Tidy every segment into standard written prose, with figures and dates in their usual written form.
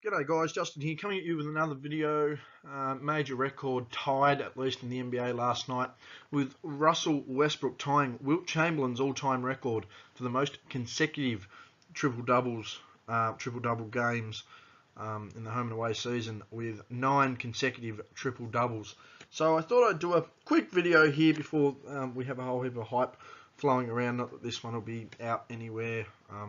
G'day guys, Justin here, coming at you with another video. Major record tied, at least in the NBA last night, with Russell Westbrook tying Wilt Chamberlain's all-time record for the most consecutive triple-double games in the home and away season, with 9 consecutive triple-doubles. So I thought I'd do a quick video here before we have a whole heap of hype flowing around. Not that this one will be out anywhere,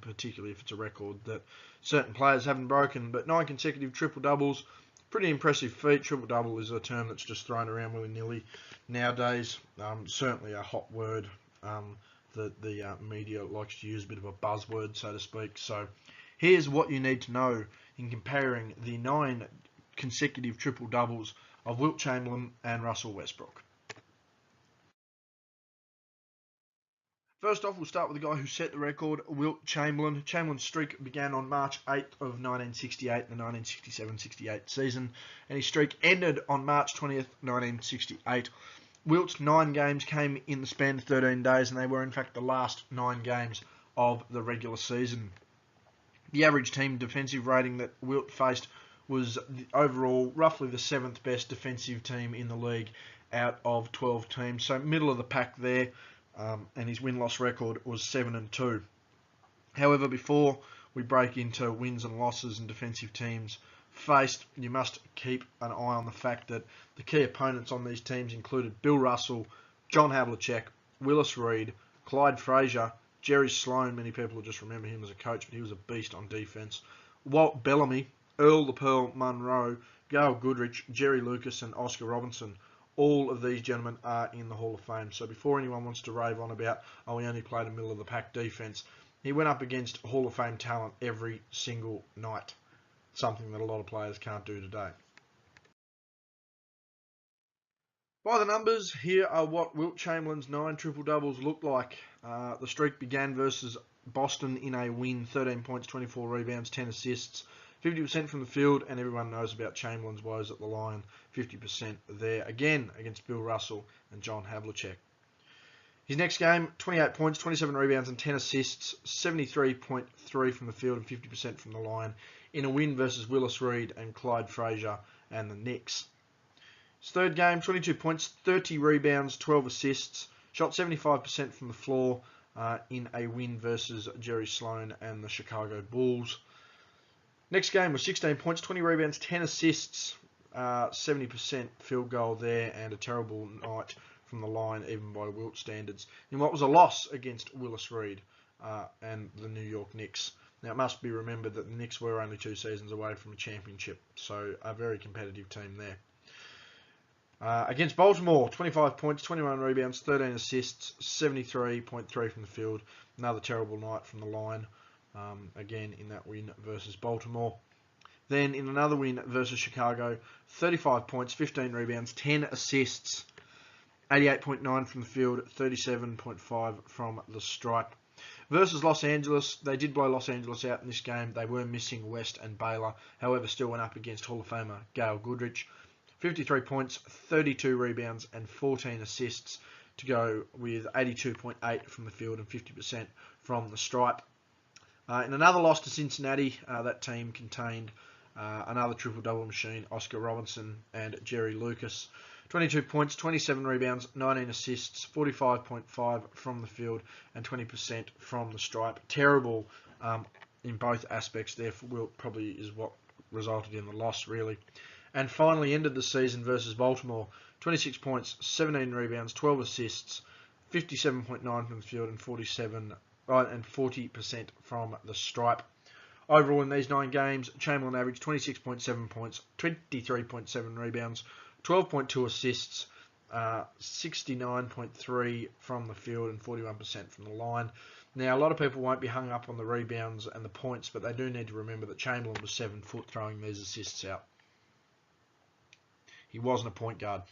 particularly if it's a record that certain players haven't broken, but 9 consecutive triple-doubles, pretty impressive feat. Triple-double is a term that's just thrown around willy-nilly nowadays. Certainly a hot word that the media likes to use, a bit of a buzzword, so to speak. So here's what you need to know in comparing the 9 consecutive triple-doubles of Wilt Chamberlain and Russell Westbrook. First off, we'll start with the guy who set the record, Wilt Chamberlain. Chamberlain's streak began on March 8th of 1968, the 1967-68 season, and his streak ended on March 20th, 1968. Wilt's 9 games came in the span of 13 days, and they were in fact the last 9 games of the regular season. The average team defensive rating that Wilt faced was overall roughly the 7th best defensive team in the league out of 12 teams, so middle of the pack there. And his win-loss record was 7-2. However, before we break into wins and losses and defensive teams faced, you must keep an eye on the fact that the key opponents on these teams included Bill Russell, John Havlicek, Willis Reed, Clyde Frazier, Jerry Sloan. Many people will just remember him as a coach, but he was a beast on defense. Walt Bellamy, Earl the Pearl Monroe, Gail Goodrich, Jerry Lucas, and Oscar Robertson. All of these gentlemen are in the Hall of Fame. So before anyone wants to rave on about, oh, he only played a middle-of-the-pack defense, he went up against Hall of Fame talent every single night, something that a lot of players can't do today. By the numbers, here are what Wilt Chamberlain's 9 triple-doubles looked like. The streak began versus Boston in a win, 13 points, 24 rebounds, 10 assists, 50% from the field, and everyone knows about Chamberlain's woes at the line, 50% there again against Bill Russell and John Havlicek. His next game, 28 points, 27 rebounds, and 10 assists, 73.3 from the field and 50% from the line, in a win versus Willis Reed and Clyde Frazier and the Knicks. His third game, 22 points, 30 rebounds, 12 assists, shot 75% from the floor in a win versus Jerry Sloan and the Chicago Bulls. Next game was 16 points, 20 rebounds, 10 assists, 70% field goal there, and a terrible night from the line, even by Wilt standards, in what was a loss against Willis Reed and the New York Knicks. Now, it must be remembered that the Knicks were only 2 seasons away from a championship, so a very competitive team there. Against Baltimore, 25 points, 21 rebounds, 13 assists, 73.3 from the field. Another terrible night from the line. Again in that win versus Baltimore. Then in another win versus Chicago, 35 points, 15 rebounds, 10 assists, 88.9 from the field, 37.5 from the stripe. Versus Los Angeles, they did blow Los Angeles out in this game. They were missing West and Baylor, however still went up against Hall of Famer Gail Goodrich. 53 points, 32 rebounds, and 14 assists to go with 82.8 from the field and 50% from the stripe. In another loss to Cincinnati, that team contained another triple-double machine, Oscar Robertson and Jerry Lucas. 22 points, 27 rebounds, 19 assists, 45.5 from the field, and 20% from the stripe. Terrible in both aspects there for Wilt, probably is what resulted in the loss, really. And finally ended the season versus Baltimore, 26 points, 17 rebounds, 12 assists, 57.9 from the field, and 40% from the stripe. Overall, in these 9 games, Chamberlain averaged 26.7 points, 23.7 rebounds, 12.2 assists, 69.3 from the field, and 41% from the line. Now, a lot of people won't be hung up on the rebounds and the points, but they do need to remember that Chamberlain was 7 foot throwing these assists out. He wasn't a point guard.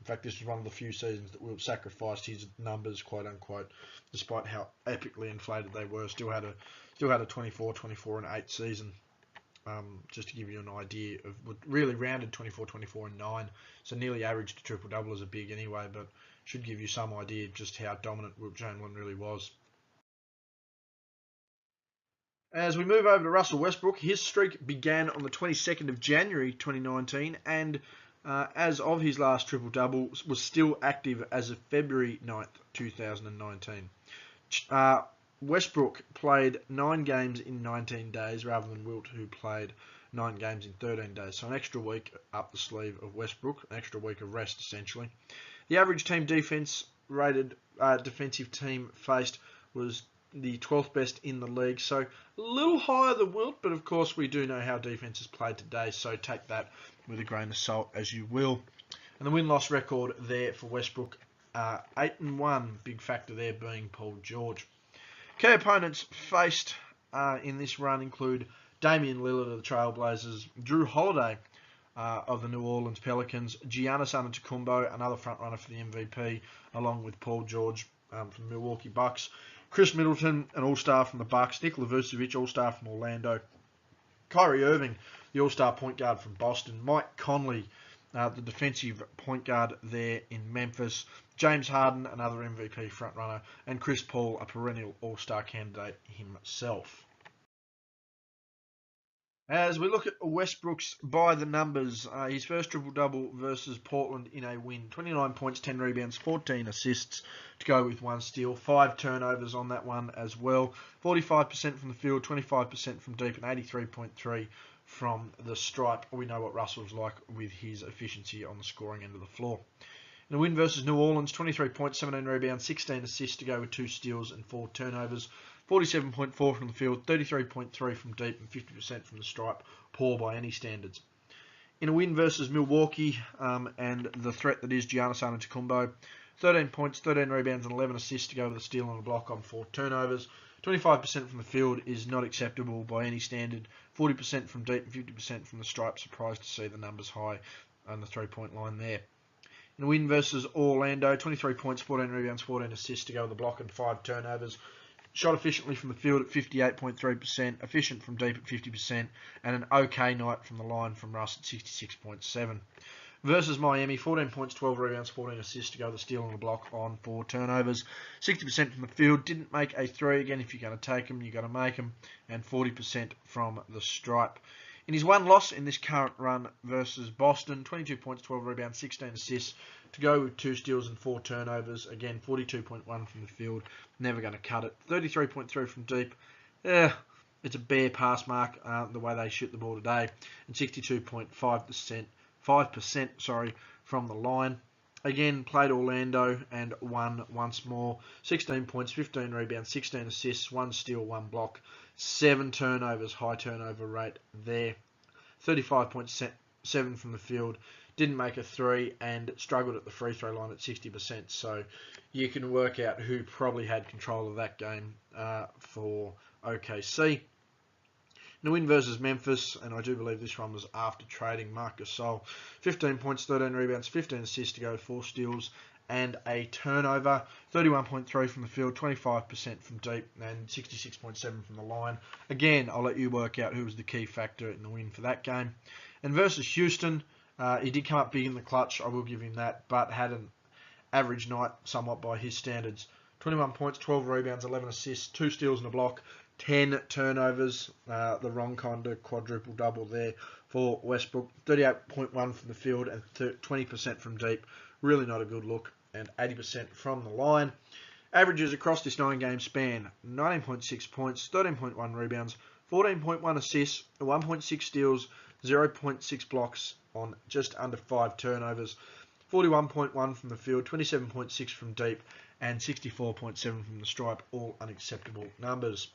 In fact, this was one of the few seasons that Wilt sacrificed his numbers, quote unquote, despite how epically inflated they were. Still had a 24, and 8 season. Just to give you an idea of, really rounded 24, and 9. So nearly averaged a triple double as a big anyway, but should give you some idea of just how dominant Wilt Chamberlain really was. As we move over to Russell Westbrook, his streak began on the 22nd of January 2019, and as of his last triple-double, was still active as of February 9th, 2019. Westbrook played 9 games in 19 days rather than Wilt, who played 9 games in 13 days. So an extra week up the sleeve of Westbrook, an extra week of rest essentially. The average team defense rated defensive team faced was the 12th best in the league, so a little higher than Wilt, but of course we do know how defense is played today, so take that with a grain of salt as you will. And the win-loss record there for Westbrook, 8-1, big factor there being Paul George. Key opponents faced in this run include Damian Lillard of the Trailblazers, Drew Holiday of the New Orleans Pelicans, Giannis Antetokounmpo, another frontrunner for the MVP, along with Paul George from the Milwaukee Bucks, Chris Middleton, an all-star from the Bucks, Nikola Vucevic, all-star from Orlando, Kyrie Irving, the all-star point guard from Boston, Mike Conley, the defensive point guard there in Memphis, James Harden, another MVP frontrunner, and Chris Paul, a perennial all-star candidate himself. As we look at Westbrook's by the numbers, his first triple-double versus Portland in a win. 29 points, 10 rebounds, 14 assists to go with 1 steal. 5 turnovers on that one as well. 45% from the field, 25% from deep, and 83.3% from the stripe. We know what Russell's like with his efficiency on the scoring end of the floor. In a win versus New Orleans, 23 points, 17 rebounds, 16 assists to go with 2 steals and 4 turnovers. 47.4 from the field, 33.3 from deep, and 50% from the stripe. Poor by any standards. In a win versus Milwaukee and the threat that is Giannis Antetokounmpo, 13 points, 13 rebounds, and 11 assists to go with a steal and a block on 4 turnovers. 25% from the field is not acceptable by any standard. 40% from deep and 50% from the stripe. Surprised to see the numbers high on the 3-point line there. In a win versus Orlando, 23 points, 14 rebounds, 14 assists to go with a block and 5 turnovers. Shot efficiently from the field at 58.3%, efficient from deep at 50%, and an okay night from the line from Russ at 66.7%. Versus Miami, 14 points, 12 rebounds, 14 assists to go with a steal and a block on 4 turnovers. 60% from the field, didn't make a 3. Again, if you're going to take them, you've got to make them. And 40% from the stripe. In his one loss in this current run versus Boston, 22 points, 12 rebounds, 16 assists to go with 2 steals and 4 turnovers. Again, 42.1 from the field. Never going to cut it. 33.3 from deep. It's a bare pass mark the way they shoot the ball today. And 62.5%, 5% from the line. Again, played Orlando and won once more. 16 points, 15 rebounds, 16 assists, 1 steal, 1 block, 7 turnovers, high turnover rate there. 35.7 from the field, didn't make a 3 and struggled at the free throw line at 60%. So you can work out who probably had control of that game for OKC. In a win versus Memphis, and I do believe this one was after trading Marc Gasol, 15 points, 13 rebounds, 15 assists to go, 4 steals and a turnover. 31.3 from the field, 25% from deep, and 66.7 from the line. Again, I'll let you work out who was the key factor in the win for that game. And versus Houston, he did come up big in the clutch, I will give him that, but had an average night somewhat by his standards. 21 points, 12 rebounds, 11 assists, 2 steals and a block, 10 turnovers, the wrong kind of quadruple double there for Westbrook. 38.1 from the field and 20% from deep. Really not a good look. And 80% from the line. Averages across this 9-game span: 19.6 points, 13.1 rebounds, 14.1 assists, 1.6 steals, 0.6 blocks on just under 5 turnovers. 41.1 from the field, 27.6 from deep, and 64.7 from the stripe. All unacceptable numbers.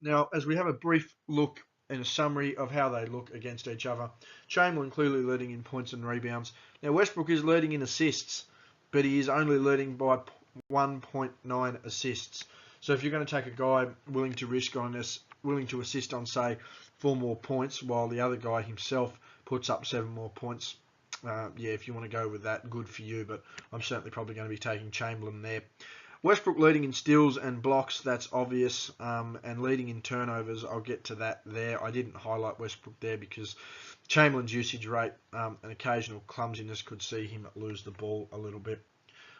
Now, as we have a brief look and a summary of how they look against each other, Chamberlain clearly leading in points and rebounds. Now, Westbrook is leading in assists, but he is only leading by 1.9 assists. So if you're going to take a guy willing to risk on this, willing to assist on, say, 4 more points, while the other guy himself puts up 7 more points, if you want to go with that, good for you, but I'm certainly probably going to be taking Chamberlain there. Westbrook leading in steals and blocks, that's obvious, and leading in turnovers, I'll get to that there. I didn't highlight Westbrook there because Chamberlain's usage rate and occasional clumsiness could see him lose the ball a little bit.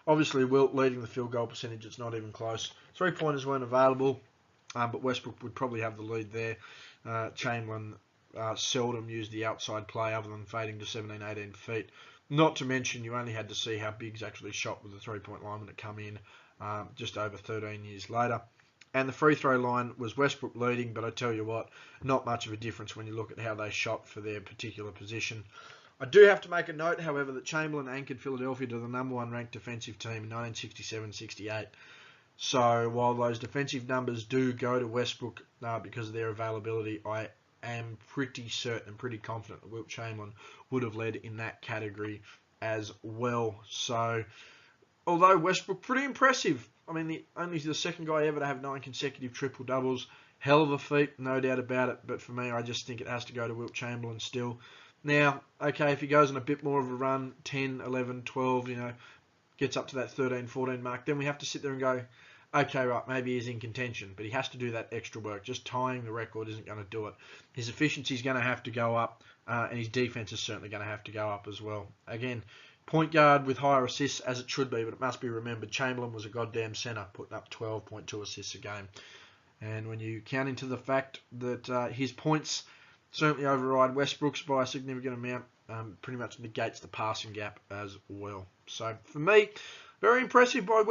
Obviously, Wilt leading the field goal percentage, it's not even close. 3-pointers weren't available. but Westbrook would probably have the lead there. Chamberlain seldom used the outside play other than fading to 17, 18 feet. Not to mention, you only had to see how Biggs actually shot with the three-point line when it come in just over 13 years later. And the free throw line was Westbrook leading, but I tell you what, not much of a difference when you look at how they shot for their particular position. I do have to make a note, however, that Chamberlain anchored Philadelphia to the #1 ranked defensive team in 1967-68. So while those defensive numbers do go to Westbrook because of their availability, I am pretty certain and pretty confident that Wilt Chamberlain would have led in that category as well. So although Westbrook pretty impressive, I mean, only the second guy ever to have 9 consecutive triple doubles. Hell of a feat, no doubt about it. But for me, I just think it has to go to Wilt Chamberlain still. Now, okay, if he goes on a bit more of a run, 10, 11, 12, gets up to that 13, 14 mark, then we have to sit there and go, okay, right, maybe he's in contention. But he has to do that extra work. Just tying the record isn't going to do it. His efficiency is going to have to go up, and his defense is certainly going to have to go up as well. Again, point guard with higher assists as it should be, but it must be remembered Chamberlain was a goddamn centre, putting up 12.2 assists a game. And when you count into the fact that his points certainly override Westbrook's by a significant amount, pretty much negates the passing gap as well. So for me, very impressive by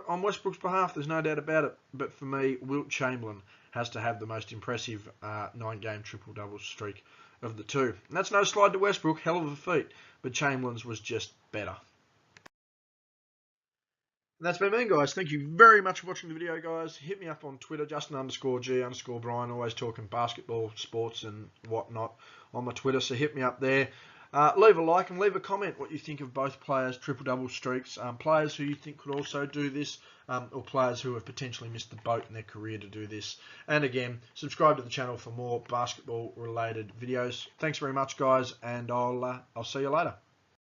on Westbrook's behalf, there's no doubt about it. But for me, Wilt Chamberlain has to have the most impressive 9-game triple-double streak of the two. And that's no slide to Westbrook, hell of a feat, but Chamberlain's was just better. And that's been me, guys. Thank you very much for watching the video, guys. Hit me up on Twitter, Justin_G_Bryan, always talking basketball, sports, and whatnot on my Twitter, so hit me up there. Leave a like and leave a comment what you think of both players' triple-double streaks, players who you think could also do this, or players who have potentially missed the boat in their career to do this. And again, subscribe to the channel for more basketball-related videos. Thanks very much, guys, and I'll see you later.